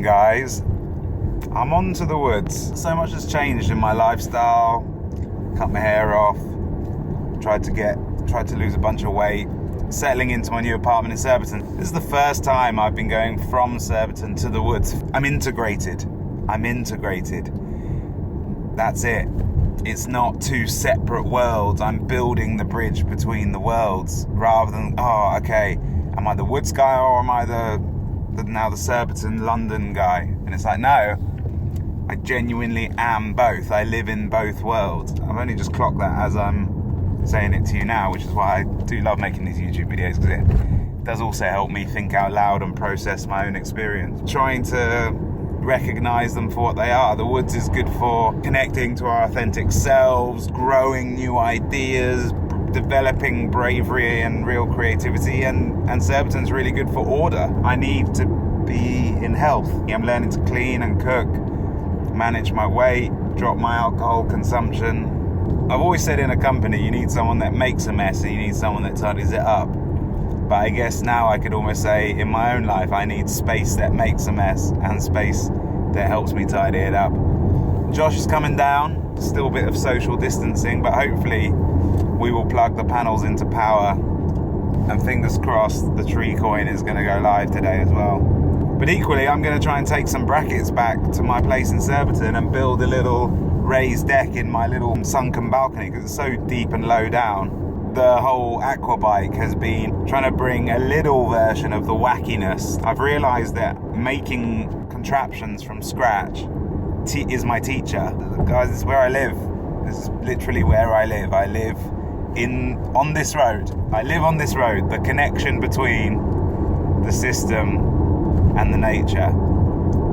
guys. I'm on to the woods. So much has changed in my lifestyle. Cut my hair off. Tried to lose a bunch of weight. Settling into my new apartment in Surbiton. This is the first time I've been going from Surbiton to the woods. I'm integrated. That's it. It's not two separate worlds. I'm building the bridge between the worlds rather than, oh, okay, am I the woods guy or am I now the Surbiton London guy? And it's like, no, I genuinely am both. I live in both worlds. I've only just clocked that as I'm saying it to you now, which is why I do love making these YouTube videos, because it does also help me think out loud and process my own experience. Trying to recognize them for what they are. The woods is good for connecting to our authentic selves, growing new ideas, developing bravery and real creativity, and Surbiton's really good for order. I need to be in health. I'm learning to clean and cook, manage my weight, drop my alcohol consumption. I've always said in a company you need someone that makes a mess and you need someone that tidies it up. But I guess now I could almost say in my own life I need space that makes a mess and space that helps me tidy it up. Josh is coming down, still a bit of social distancing, but hopefully we will plug the panels into power, and fingers crossed the tree coin is going to go live today as well. But equally I'm going to try and take some brackets back to my place in Surbiton and build a little raised deck in my little sunken balcony because it's so deep and low down. The whole aqua bike has been trying to bring a little version of the wackiness. I've realised that making contraptions from scratch is my teacher. Guys, this is where I live. This is literally where I live. I live on this road. I live on this road. The connection between the system and the nature.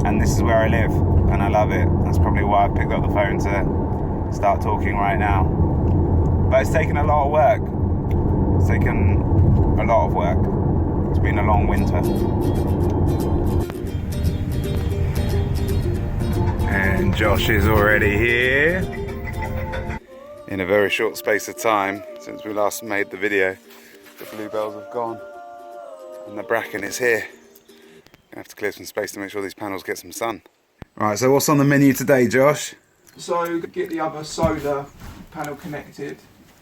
And this is where I live. And I love it. That's probably why I picked up the phone to start talking right now. But it's taken a lot of work. It's taken a lot of work. It's been a long winter. And Josh is already here. In a very short space of time, since we last made the video, the bluebells have gone. And the bracken is here. Gonna have to clear some space to make sure these panels get some sun. Right, so what's on the menu today, Josh? So get the other solar panel connected.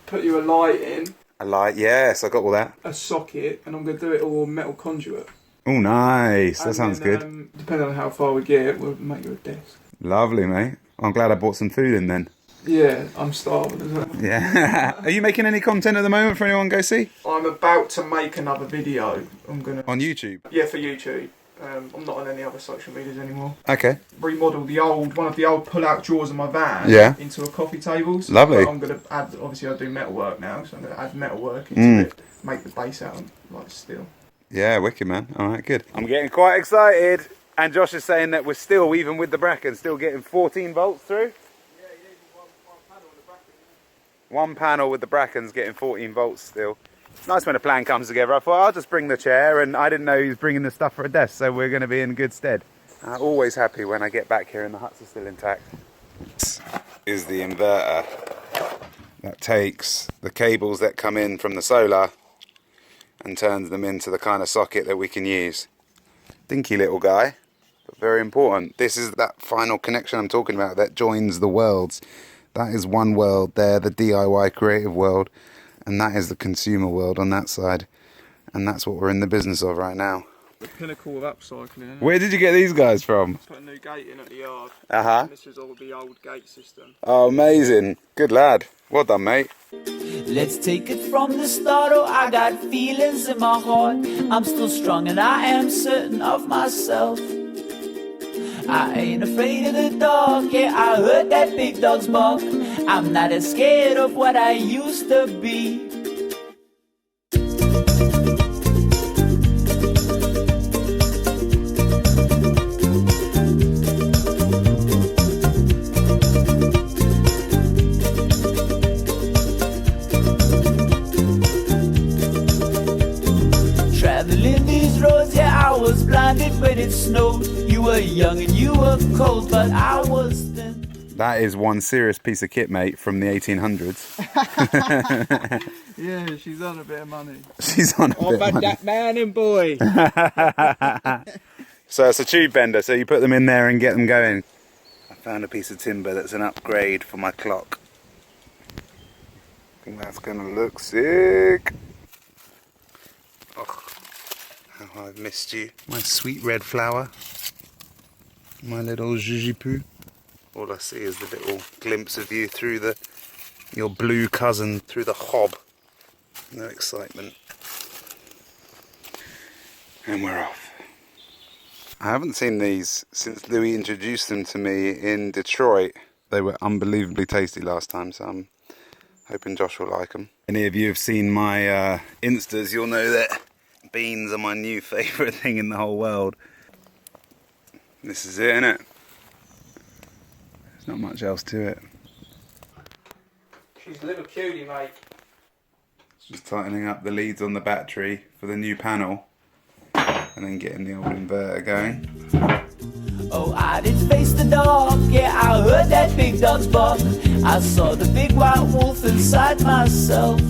Put you a light in. A light, yes, I got all that. A socket, and I'm going to do it all metal conduit. Oh, nice. That sounds good. Depending on how far we get, we'll make you a desk. Lovely, mate. I'm glad I bought some food in then. Yeah, I'm starving as well. Yeah. Are you making any content at the moment for anyone to go see? I'm about to make another video. On YouTube? Yeah, for YouTube. I'm not on any other social medias anymore. Okay. Remodel one of the old pull-out drawers of my van into a coffee table. So lovely. I'm going to add, obviously I do metalwork now, so I'm going to add metalwork into it, make the base out like steel. Yeah, wicked, man. All right, good. I'm getting quite excited. And Josh is saying that we're still, even with the bracken, still getting 14 volts through? Yeah, you need one panel with the bracken. One panel with the bracken's getting 14 volts still. It's nice when a plan comes together. I thought I'll just bring the chair, and I didn't know he was bringing the stuff for a desk, so we're going to be in good stead. I'm always happy when I get back here and the huts are still intact. This is the inverter that takes the cables that come in from the solar and turns them into the kind of socket that we can use. Dinky little guy, but very important. This is that final connection I'm talking about that joins the worlds. That is one world there, the DIY creative world. And that is the consumer world on that side. And that's what we're in the business of right now. The pinnacle of upcycling, isn't it? Where did you get these guys from? Put a new gate in at the yard. Uh-huh. This is all the old gate system. Oh, amazing. Good lad. Well done, mate. Let's take it from the start. Oh, I got feelings in my heart. I'm still strong and I am certain of myself. I ain't afraid of the dark, yeah, I heard that big dog's bark. I'm not as scared of what I used to be. Traveling these roads, yeah, I was blinded when it snowed. You were young and you were cold, but I was thin. That is one serious piece of kit, mate, from the 1800s. Yeah, she's on a bit of money. She's on a bit of money. That man and boy. So it's a tube bender, so you put them in there and get them going. I found a piece of timber that's an upgrade for my clock. I think that's gonna look sick. Oh, how I've missed you. My sweet red flower. My little jujipoo. All I see is the little glimpse of you through your blue cousin through the hob. No excitement. And we're off. I haven't seen these since Louis introduced them to me in Detroit. They were unbelievably tasty last time, so I'm hoping Josh will like them. Any of you have seen my Instas, you'll know that beans are my new favourite thing in the whole world. This is it, innit? There's not much else to it. She's a little cutie, mate. Just tightening up the leads on the battery for the new panel. And then getting the old inverter going. Oh, I did face the dog, yeah, I heard that big dog's bark. I saw the big white wolf inside myself.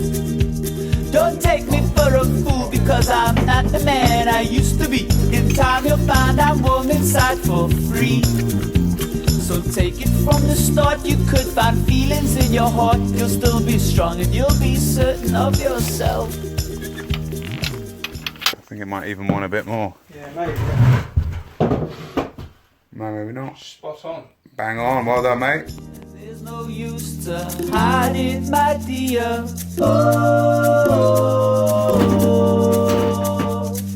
Don't take me for a fool because I'm not the man I used to be. In time you'll find I'm warm inside for free. So take it from the start, you could find feelings in your heart. You'll still be strong and you'll be certain of yourself. I think it might even want a bit more. Yeah, maybe. No, maybe not. Spot on. Bang on, well done, mate. There's no use to hide it, my dear. Oh,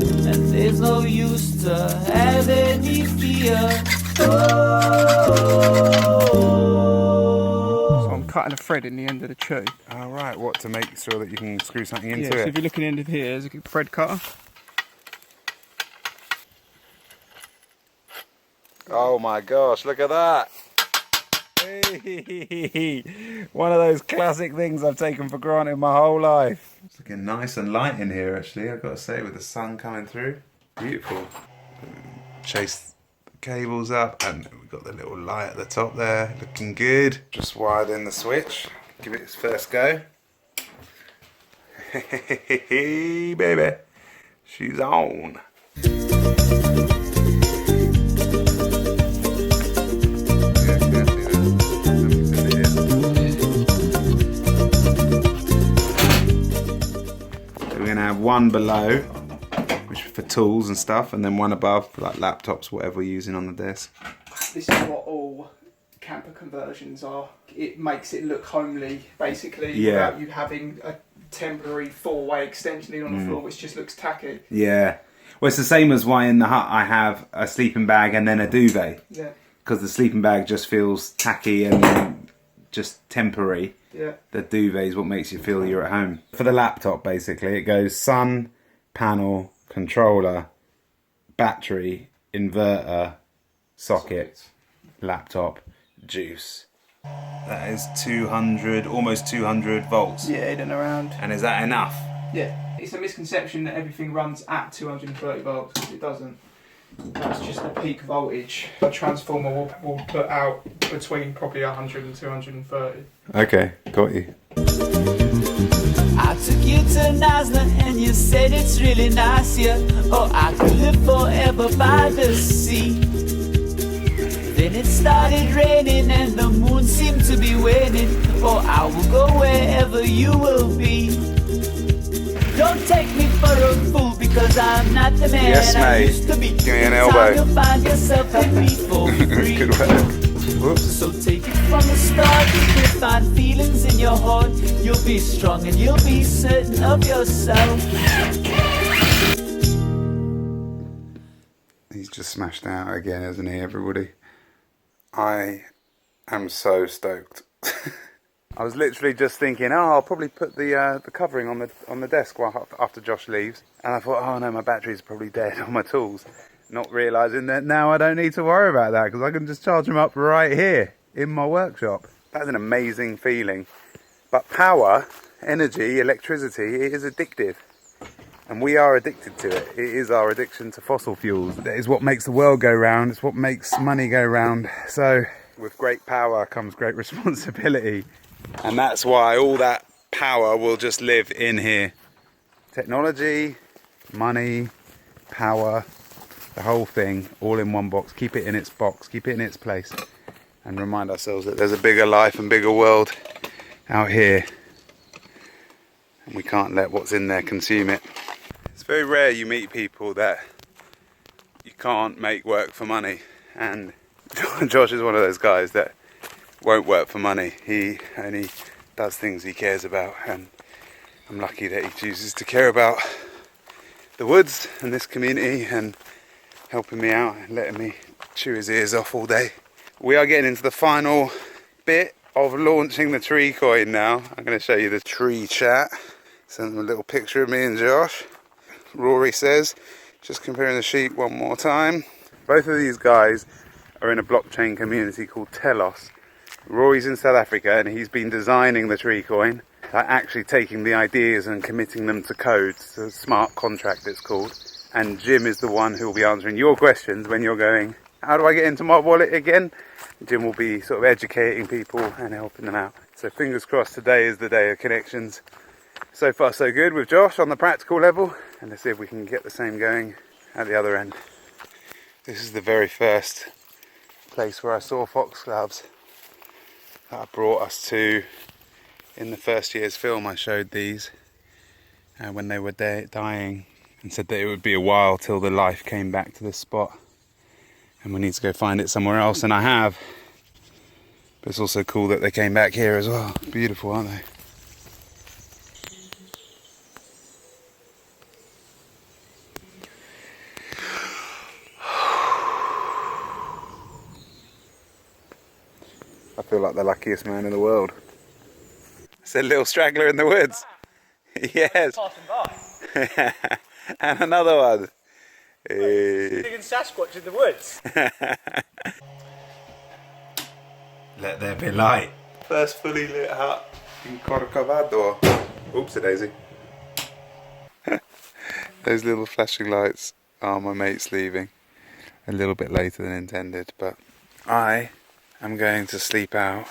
and there's no use to have any fear. So I'm cutting a thread in the end of the tube. All right, what, to make sure that you can screw something into So it? if you look at the end of here, there's a thread cutter. Oh my gosh, look at that. Hey, one of those classic things I've taken for granted my whole life. It's looking nice and light in here actually, I've got to say, with the sun coming through. Beautiful. Chase the cables up and we've got the little light at the top there, looking good. Just wired in the switch, give it its first go. Hey baby, she's on. One below, which is for tools and stuff, and then one above for like laptops, whatever we're using on the desk. This is what all camper conversions are. It makes it look homely, basically, without you having a temporary four-way extension on the floor, which just looks tacky. Yeah. Well, it's the same as why in the hut I have a sleeping bag and then a duvet. Yeah. Because the sleeping bag just feels tacky and just temporary. Yeah. The duvet is what makes you feel you're at home. For the laptop, basically, it goes sun, panel, controller, battery, inverter, socket, laptop, juice. That is 200, almost 200 volts. Yeah, in and around. And is that enough? Yeah. It's a misconception that everything runs at 230 volts, because it doesn't. That's just the peak voltage. A transformer will put out between probably 100 and 230. Okay, got you. I took you to Nazna and you said it's really nice here. Oh, I could live forever by the sea. Then it started raining and the moon seemed to be waning. Oh, I will go wherever you will be. Don't take me for a fool because I'm not the man I used to be. Give me an elbow. You'll find yourself with me for free. Good work. Whoops. So take it from the start. You'll find feelings in your heart. You'll be strong and you'll be certain of yourself. He's just smashed out again, isn't he, everybody? I am so stoked. I was literally just thinking, oh, I'll probably put the covering on the desk after Josh leaves, and I thought, oh no, my battery's probably dead on my tools. Not realising that now I don't need to worry about that because I can just charge them up right here in my workshop. That's an amazing feeling. But power, energy, electricity, it is addictive, and we are addicted to it. It is our addiction to fossil fuels. That is what makes the world go round. It's what makes money go round. So with great power comes great responsibility. And that's why all that power will just live in here. Technology, money, power, the whole thing all in one box, keep it in its box, keep it in its place, and remind ourselves that there's a bigger life and bigger world out here, and we can't let what's in there consume it. It's very rare you meet people that you can't make work for money, and Josh is one of those guys that won't work for money. He only does things he cares about, and I'm lucky that he chooses to care about the woods and this community and helping me out and letting me chew his ears off all day. We are getting into the final bit of launching the tree coin now. I'm going to show you the tree chat. Send them a little picture of me and Josh. Rory says, just comparing the sheep one more time. Both of these guys are in a blockchain community called Telos. Rory's in South Africa and he's been designing the tree coin, like actually taking the ideas and committing them to code, so smart contract it's called. And Jim is the one who will be answering your questions when you're going, how do I get into my wallet again? Jim will be sort of educating people and helping them out. So fingers crossed today is the day of connections. So far so good with Josh on the practical level, and let's see if we can get the same going at the other end. This is the very first place where I saw foxgloves that I brought us to. In the first year's film I showed these when they were dying, and said that it would be a while till the life came back to this spot and we need to go find it somewhere else, and I have. But it's also cool that they came back here as well. Beautiful, aren't they? I feel like the luckiest man in the world. It's a little straggler in the woods. Yes. Passing by. And another one. Digging Sasquatch in the woods. Let there be light. First fully lit hut in Corcovado. Oopsie daisy. Those little flashing lights are my mates leaving. A little bit later than intended, but I am going to sleep out.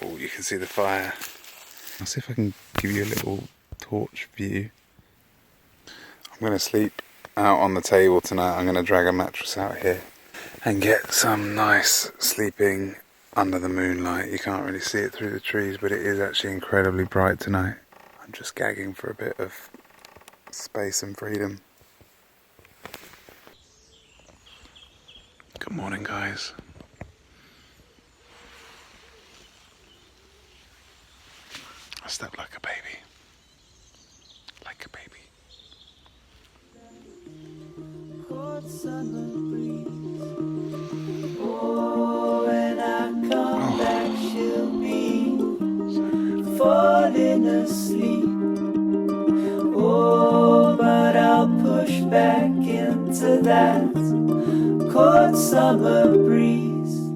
Oh, you can see the fire. I'll see if I can give you a little torch view. I'm going to sleep out on the table tonight. I'm going to drag a mattress out here and get some nice sleeping under the moonlight. You can't really see it through the trees, but it is actually incredibly bright tonight. I'm just gagging for a bit of space and freedom. Good morning, guys. I slept like a baby. Like a baby. Oh, when I come back, she'll be falling asleep. Oh, but I'll push back into that cold summer breeze.